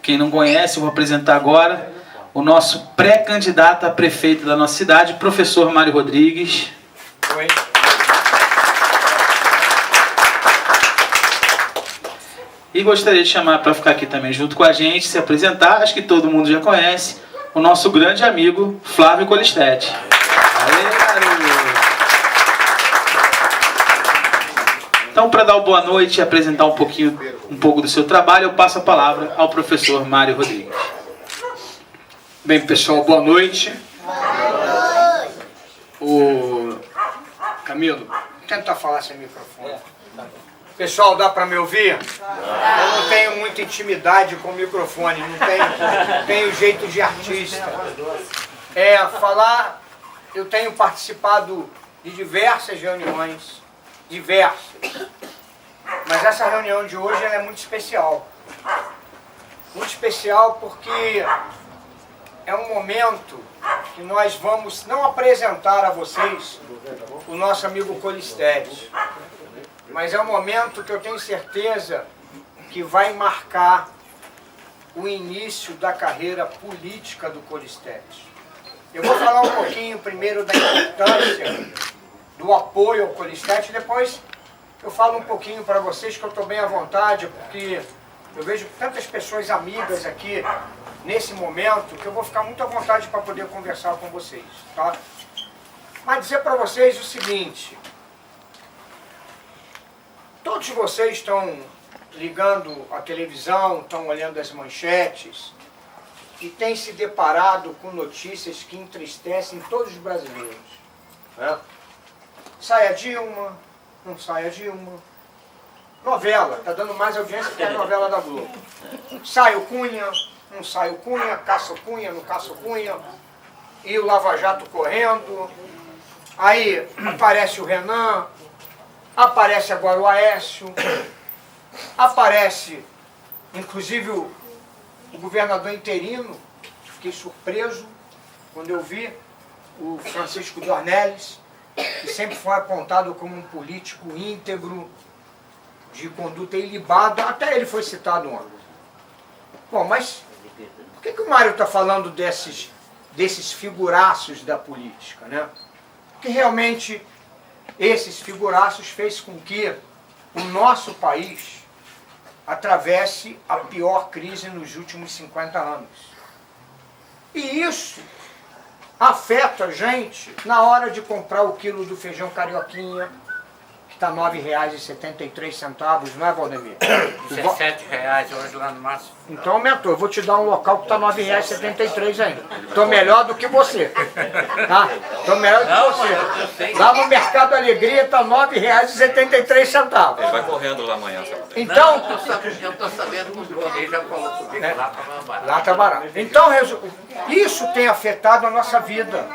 Quem não conhece, eu vou apresentar agora o nosso pré-candidato a prefeito da nossa cidade, professor Mário Rodrigues. Oi. E gostaria de chamar para ficar aqui também junto com a gente, se apresentar, acho que todo mundo já conhece, o nosso grande amigo Flávio Colistete. Então, para dar uma boa noite e apresentar um pouco do seu trabalho, eu passo a palavra ao professor Mário Rodrigues. Bem, pessoal, boa noite. O Camilo, tenta falar sem microfone. Pessoal, dá para me ouvir? Eu não tenho muita intimidade com o microfone, não tenho jeito de artista. Eu tenho participado de diversas reuniões, mas essa reunião de hoje ela é muito especial. Muito especial porque é um momento que nós vamos não apresentar a vocês o nosso amigo Colistete, mas é um momento que eu tenho certeza que vai marcar o início da carreira política do Colistete. Eu vou falar um pouquinho primeiro da importância do apoio ao Colistete, depois eu falo um pouquinho para vocês que eu estou bem à vontade, porque eu vejo tantas pessoas amigas aqui nesse momento que eu vou ficar muito à vontade para poder conversar com vocês, tá? Mas dizer para vocês o seguinte: todos vocês estão ligando a televisão, estão olhando as manchetes e têm se deparado com notícias que entristecem todos os brasileiros, né? Sai a Dilma, não sai a Dilma. Novela, está dando mais audiência que a novela da Globo. Sai o Cunha, não sai o Cunha, caça o Cunha, não caça o Cunha. E o Lava Jato correndo. Aí aparece o Renan, aparece agora o Aécio, aparece inclusive o governador interino. Fiquei surpreso quando eu vi o Francisco Dornelles, que sempre foi apontado como um político íntegro, de conduta ilibada, até ele foi citado ontem. Bom, mas por que o Mário está falando desses figuraços da política, né? Porque realmente esses figuraços fez com que o nosso país atravesse a pior crise nos últimos 50 anos. E isso afeta a gente na hora de comprar o quilo do feijão carioquinha, que está R$ 9,73, não é, Valdemir? R$17 hoje lá no máximo. Então aumentou. Eu vou te dar um local que está R$ 9,73 ainda. Estou melhor do que você. Tá? Estou melhor do que você. Lá no Mercado Alegria está R$ 9,73. Ele vai correndo lá amanhã. Então, Eu estou sabendo que o Valdemir já falou comigo, lá está barato. lá está barato. Então, isso tem afetado a nossa vida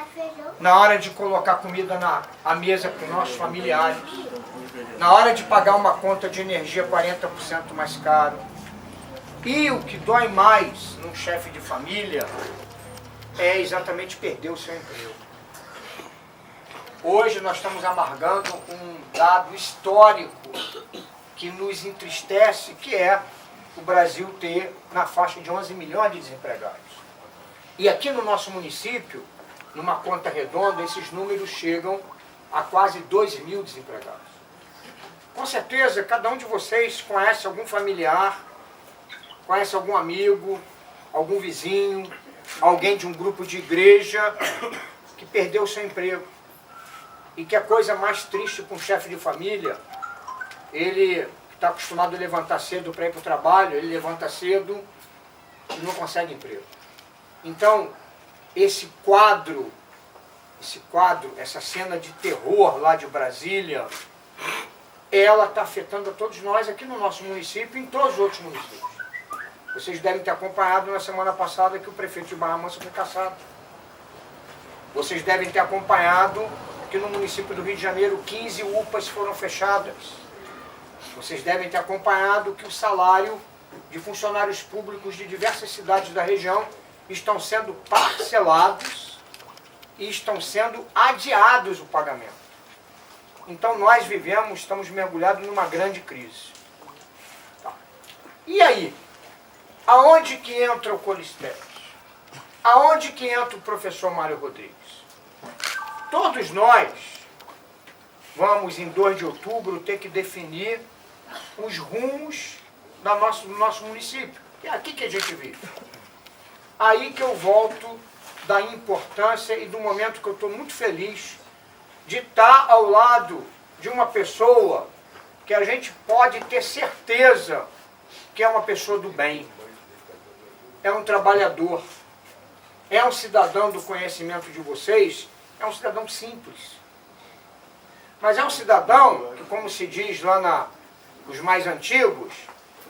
na hora de colocar comida à mesa para os nossos familiares, na hora de pagar uma conta de energia 40% mais caro. E o que dói mais num chefe de família é exatamente perder o seu emprego. Hoje nós estamos amargando um dado histórico que nos entristece, que é o Brasil ter na faixa de 11 milhões de desempregados. E aqui no nosso município, numa conta redonda, esses números chegam a quase 2 mil desempregados. Com certeza, cada um de vocês conhece algum familiar, conhece algum amigo, algum vizinho, alguém de um grupo de igreja que perdeu o seu emprego. E que a coisa mais triste para um chefe de família, ele está acostumado a levantar cedo para ir para o trabalho, ele levanta cedo e não consegue emprego. Então, esse quadro, essa cena de terror lá de Brasília, ela está afetando a todos nós aqui no nosso município e em todos os outros municípios. Vocês devem ter acompanhado na semana passada que o prefeito de Barra Mansa foi cassado. Vocês devem ter acompanhado que no município do Rio de Janeiro 15 UPAs foram fechadas. Vocês devem ter acompanhado que o salário de funcionários públicos de diversas cidades da região estão sendo parcelados e estão sendo adiados o pagamento. Então nós estamos mergulhados numa grande crise. Tá. E aí? Aonde que entra o Colistete? Aonde que entra o professor Mário Rodrigues? Todos nós vamos, em 2 de outubro, ter que definir os rumos do nosso município. É aqui que a gente vive. Aí que eu volto da importância e do momento que eu estou muito feliz de estar ao lado de uma pessoa que a gente pode ter certeza que é uma pessoa do bem, é um trabalhador, é um cidadão do conhecimento de vocês, é um cidadão simples. Mas é um cidadão que, como se diz lá nos mais antigos,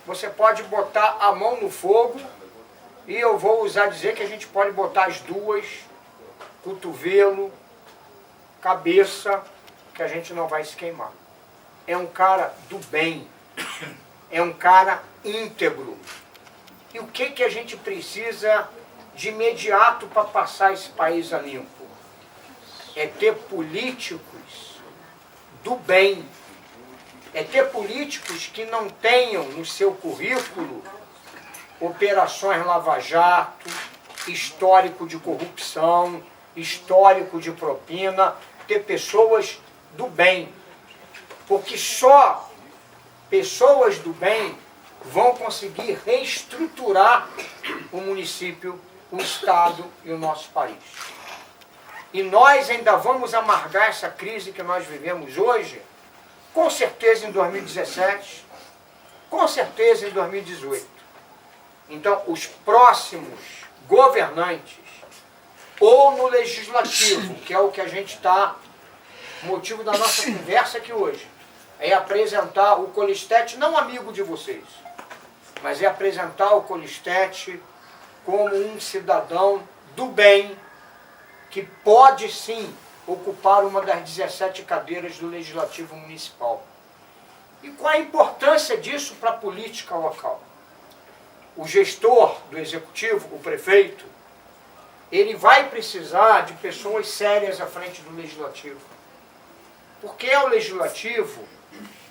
você pode botar a mão no fogo e eu vou usar dizer que a gente pode botar as duas, cotovelo, cabeça, que a gente não vai se queimar. É um cara do bem, é um cara íntegro. E o que a gente precisa de imediato para passar esse país a limpo? É ter políticos do bem. É ter políticos que não tenham no seu currículo operações lava-jato, histórico de corrupção, histórico de propina, ter pessoas do bem. Porque só pessoas do bem vão conseguir reestruturar o município, o estado e o nosso país. E nós ainda vamos amargar essa crise que nós vivemos hoje, com certeza em 2017, com certeza em 2018. Então, os próximos governantes, ou no legislativo, que é o que a gente está, motivo da nossa conversa aqui hoje, é apresentar o Colistete, não amigo de vocês, mas é apresentar o Colistete como um cidadão do bem, que pode sim ocupar uma das 17 cadeiras do Legislativo Municipal. E qual a importância disso para a política local? O gestor do Executivo, o prefeito, ele vai precisar de pessoas sérias à frente do Legislativo. Porque é o Legislativo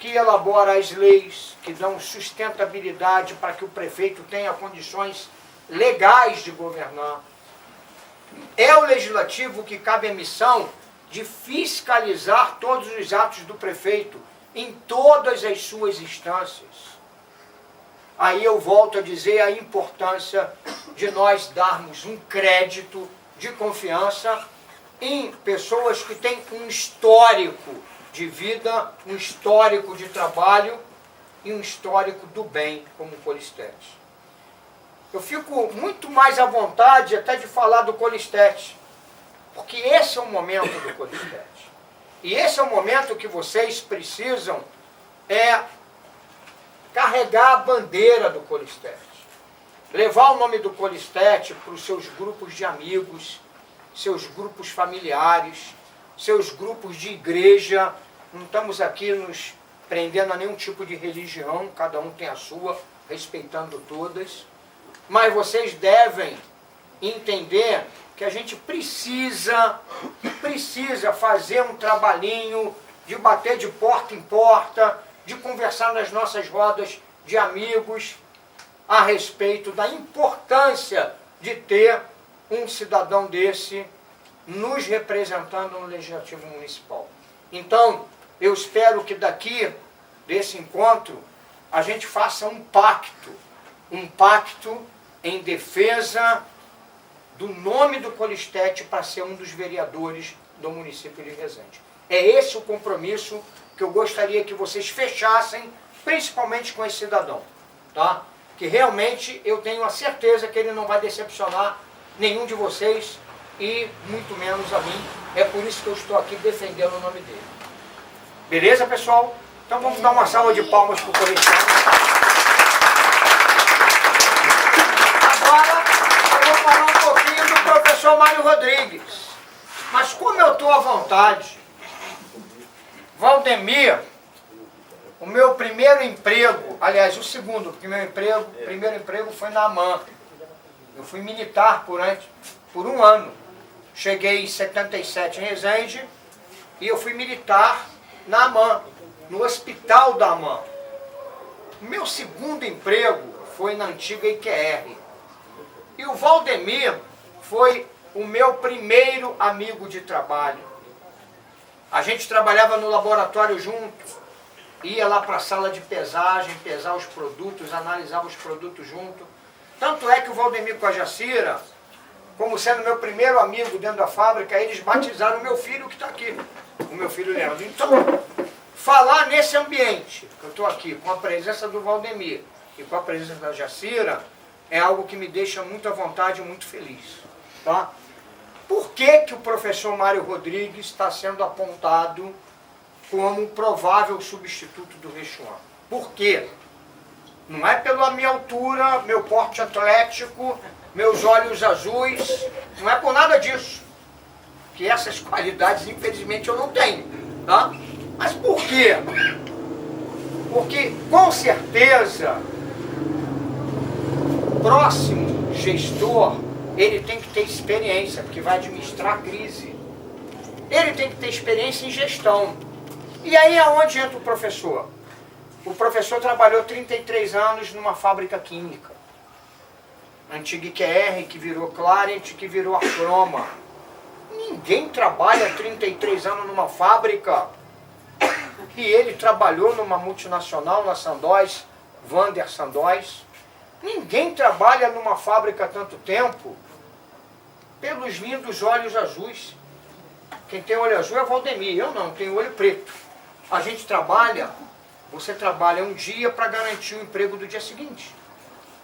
que elabora as leis, que dão sustentabilidade para que o prefeito tenha condições legais de governar. É o Legislativo que cabe a missão de fiscalizar todos os atos do prefeito em todas as suas instâncias. Aí eu volto a dizer a importância de nós darmos um crédito de confiança em pessoas que têm um histórico de vida, um histórico de trabalho e um histórico do bem, como o Colistete. Eu fico muito mais à vontade até de falar do Colistete, porque esse é o momento do Colistete. E esse é o momento que vocês precisam carregar a bandeira do Colistete. Levar o nome do Colistete para os seus grupos de amigos, seus grupos familiares, seus grupos de igreja. Não estamos aqui nos prendendo a nenhum tipo de religião, cada um tem a sua, respeitando todas. Mas vocês devem entender que a gente precisa fazer um trabalhinho de bater de porta em porta, de conversar nas nossas rodas de amigos a respeito da importância de ter um cidadão desse nos representando no Legislativo Municipal. Então, eu espero que daqui desse encontro a gente faça um pacto em defesa do nome do Colistete para ser um dos vereadores do município de Resende. É esse o compromisso que eu gostaria que vocês fechassem, principalmente com esse cidadão, tá? Que realmente eu tenho a certeza que ele não vai decepcionar nenhum de vocês e muito menos a mim. É por isso que eu estou aqui defendendo o nome dele. Beleza, pessoal? Então vamos dar uma salva de palmas para o Colistete. Agora eu vou falar um pouquinho do professor Mário Rodrigues. Mas como eu estou à vontade, Valdemir, o meu primeiro emprego, aliás, o segundo, porque meu primeiro emprego foi na AMAN. Eu fui militar por um ano. Cheguei em 77 em Resende e eu fui militar na AMAN, no hospital da AMAN. O meu segundo emprego foi na antiga IQR. E o Valdemir foi o meu primeiro amigo de trabalho. A gente trabalhava no laboratório junto, ia lá para a sala de pesagem, pesar os produtos, analisava os produtos junto. Tanto é que o Valdemir com a Jacira, como sendo meu primeiro amigo dentro da fábrica, eles batizaram o meu filho que está aqui, o meu filho Leandro. Então, falar nesse ambiente, que eu estou aqui, com a presença do Valdemir e com a presença da Jacira, é algo que me deixa muito à vontade e muito feliz. Tá? Por que que o professor Mário Rodrigues está sendo apontado como um provável substituto do Rechuan? Por quê? Não é pela minha altura, meu porte atlético, meus olhos azuis, não é por nada disso. Que essas qualidades, infelizmente, eu não tenho. Tá? Mas por quê? Porque, com certeza, o próximo gestor, ele tem que ter experiência, porque vai administrar a crise. Ele tem que ter experiência em gestão. E aí é onde entra o professor. O professor trabalhou 33 anos numa fábrica química. Antiga IQR, que virou Clarent, que virou Arcroma. Ninguém trabalha 33 anos numa fábrica. E ele trabalhou numa multinacional, na Sandoz, Vander Sandoz. Ninguém trabalha numa fábrica há tanto tempo pelos lindos olhos azuis. Quem tem olho azul é Valdemir, eu não, tenho olho preto. A gente trabalha, você trabalha um dia para garantir o emprego do dia seguinte.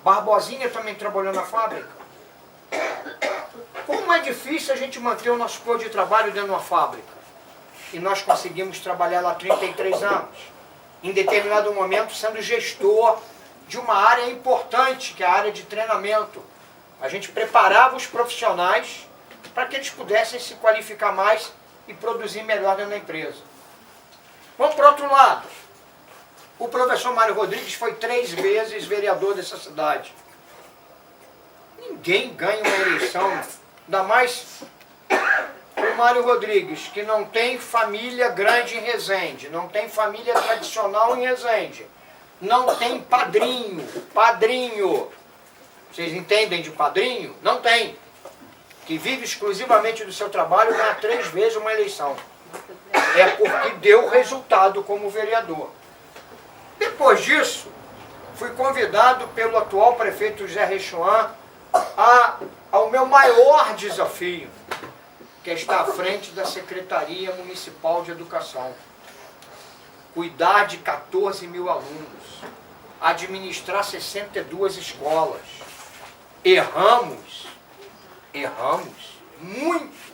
Barbosinha também trabalhou na fábrica. Como é difícil a gente manter o nosso posto de trabalho dentro de uma fábrica. E nós conseguimos trabalhar lá 33 anos. Em determinado momento, sendo gestor de uma área importante, que é a área de treinamento. A gente preparava os profissionais para que eles pudessem se qualificar mais e produzir melhor dentro da empresa. Vamos para o outro lado. O professor Mário Rodrigues foi 3 vezes vereador dessa cidade. Ninguém ganha uma eleição, ainda mais o Mário Rodrigues, que não tem família grande em Resende, não tem família tradicional em Resende, não tem padrinho. Vocês entendem de padrinho? Não tem. Que vive exclusivamente do seu trabalho, ganha 3 vezes uma eleição. É porque deu resultado como vereador. Depois disso, fui convidado pelo atual prefeito José Rechuan ao meu maior desafio, que é estar à frente da Secretaria Municipal de Educação. Cuidar de 14 mil alunos, administrar 62 escolas. Erramos muito.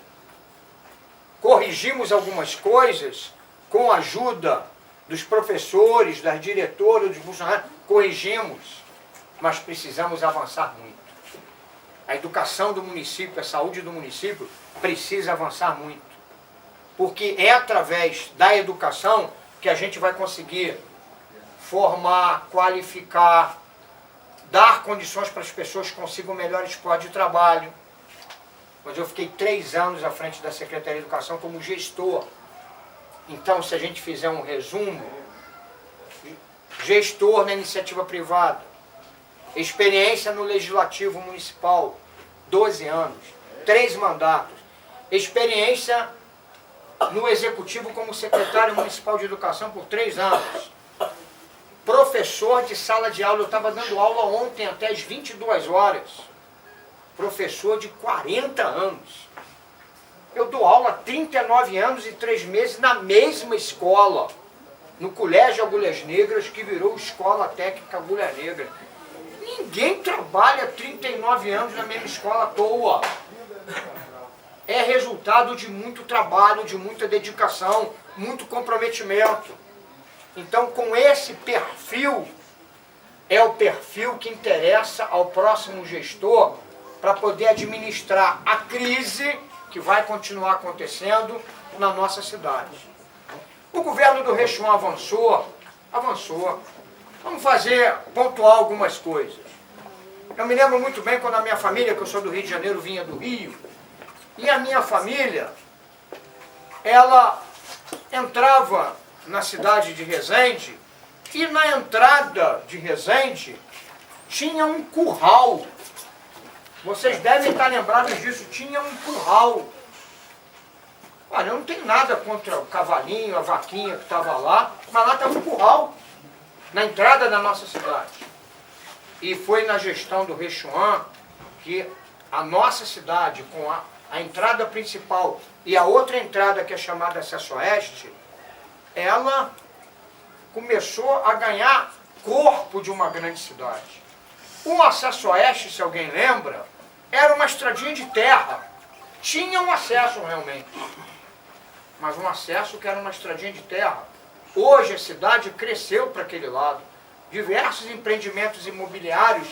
Corrigimos algumas coisas com a ajuda dos professores, das diretoras, dos funcionários, corrigimos, mas precisamos avançar muito. A educação do município, a saúde do município precisa avançar muito, porque é através da educação que a gente vai conseguir formar, qualificar, dar condições para as pessoas que consigam melhores postos de trabalho. Mas eu fiquei 3 anos à frente da Secretaria de Educação como gestor. Então, se a gente fizer um resumo, gestor na iniciativa privada, experiência no Legislativo Municipal, 12 anos, 3 mandatos, experiência no Executivo como secretário municipal de Educação por 3 anos, professor de sala de aula, eu estava dando aula ontem até as 22 horas, professor de 40 anos. Eu dou aula há 39 anos e 3 meses na mesma escola, no Colégio Agulhas Negras, que virou Escola Técnica Agulha Negra. Ninguém trabalha 39 anos na mesma escola à toa. É resultado de muito trabalho, de muita dedicação, muito comprometimento. Então, com esse perfil, é o perfil que interessa ao próximo gestor para poder administrar a crise que vai continuar acontecendo na nossa cidade. O governo do Rechuan avançou. Vamos pontuar algumas coisas. Eu me lembro muito bem quando a minha família, que eu sou do Rio de Janeiro, vinha do Rio, e a minha família, ela entrava na cidade de Resende, e na entrada de Resende tinha um curral. Vocês devem estar lembrados disso, tinha um curral. Olha, eu não tenho nada contra o cavalinho, a vaquinha que estava lá, mas lá estava um curral, na entrada da nossa cidade. E foi na gestão do Rechuan que a nossa cidade, com a entrada principal e a outra entrada que é chamada Acesso Oeste, ela começou a ganhar corpo de uma grande cidade. O Acesso Oeste, se alguém lembra, era uma estradinha de terra. Tinha um acesso realmente, mas um acesso que era uma estradinha de terra. Hoje a cidade cresceu para aquele lado. Diversos empreendimentos imobiliários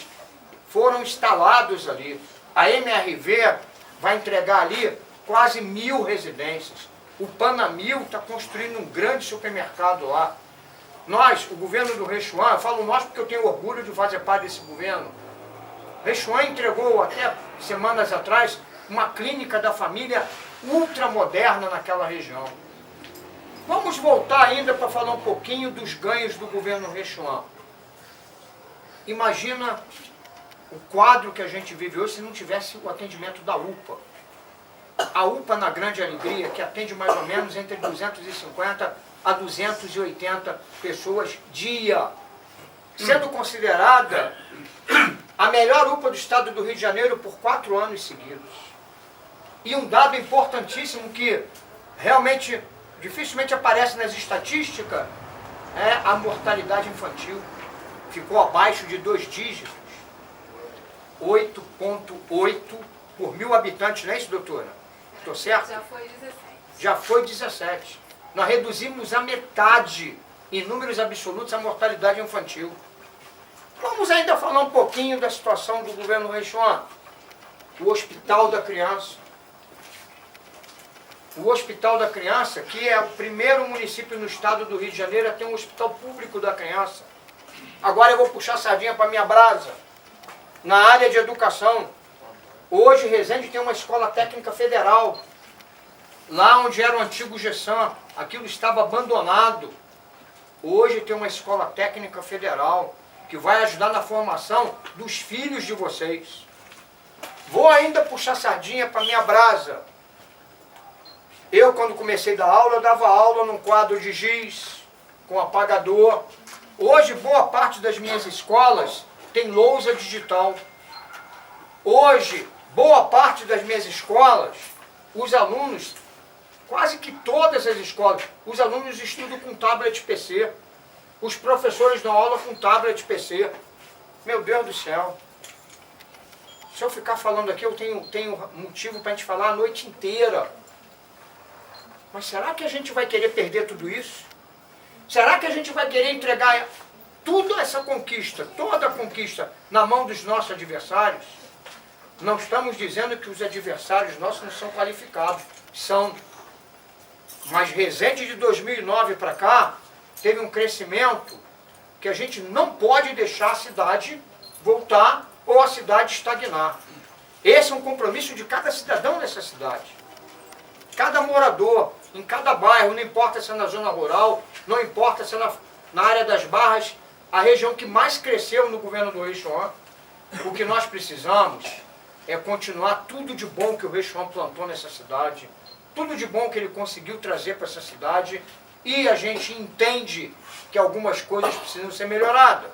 foram instalados ali. A MRV vai entregar ali quase 1000 residências. O Panamil está construindo um grande supermercado lá. Nós, o governo do Rechuan, eu falo nós porque eu tenho orgulho de fazer parte desse governo. Rechuan entregou até semanas atrás uma clínica da família ultramoderna naquela região. Vamos voltar ainda para falar um pouquinho dos ganhos do governo Rechuan. Imagina o quadro que a gente vive hoje se não tivesse o atendimento da UPA. A UPA na Grande Alegria, que atende mais ou menos entre 250 a 280 pessoas dia, sendo considerada a melhor UPA do estado do Rio de Janeiro por 4 anos seguidos. E um dado importantíssimo que realmente dificilmente aparece nas estatísticas é a mortalidade infantil. Ficou abaixo de 2 dígitos. 8,8 por 1000 habitantes, não é isso, doutora? Estou certo? Já foi 17. Já foi 17. Nós reduzimos a metade, em números absolutos, a mortalidade infantil. Vamos ainda falar um pouquinho da situação do governo Rechuan. O Hospital da Criança. O Hospital da Criança, que é o primeiro município no estado do Rio de Janeiro a ter um hospital público da criança. Agora eu vou puxar a sardinha para minha brasa. Na área de educação, hoje Resende tem uma escola técnica federal. Lá onde era o antigo GESAM, aquilo estava abandonado. Hoje tem uma escola técnica federal que vai ajudar na formação dos filhos de vocês. Vou ainda puxar a sardinha para minha brasa. Eu, quando comecei a dar aula, eu dava aula num quadro de giz, com apagador. Hoje, boa parte das minhas escolas tem lousa digital. Hoje, boa parte das minhas escolas, os alunos, quase que todas as escolas, os alunos estudam com tablet PC. Os professores dão aula com tablet PC. Meu Deus do céu. Se eu ficar falando aqui, eu tenho motivo para a gente falar a noite inteira. Mas será que a gente vai querer perder tudo isso? Será que a gente vai querer entregar toda essa conquista, toda a conquista, na mão dos nossos adversários? Não estamos dizendo que os adversários nossos não são qualificados. São. Mas Resende de 2009 para cá, teve um crescimento que a gente não pode deixar a cidade voltar ou a cidade estagnar. Esse é um compromisso de cada cidadão nessa cidade. Cada morador, em cada bairro, não importa se é na zona rural, não importa se é na área das Barras, a região que mais cresceu no governo do Rechuan. O que nós precisamos é continuar tudo de bom que o Rechuan plantou nessa cidade, tudo de bom que ele conseguiu trazer para essa cidade, e a gente entende que algumas coisas precisam ser melhoradas.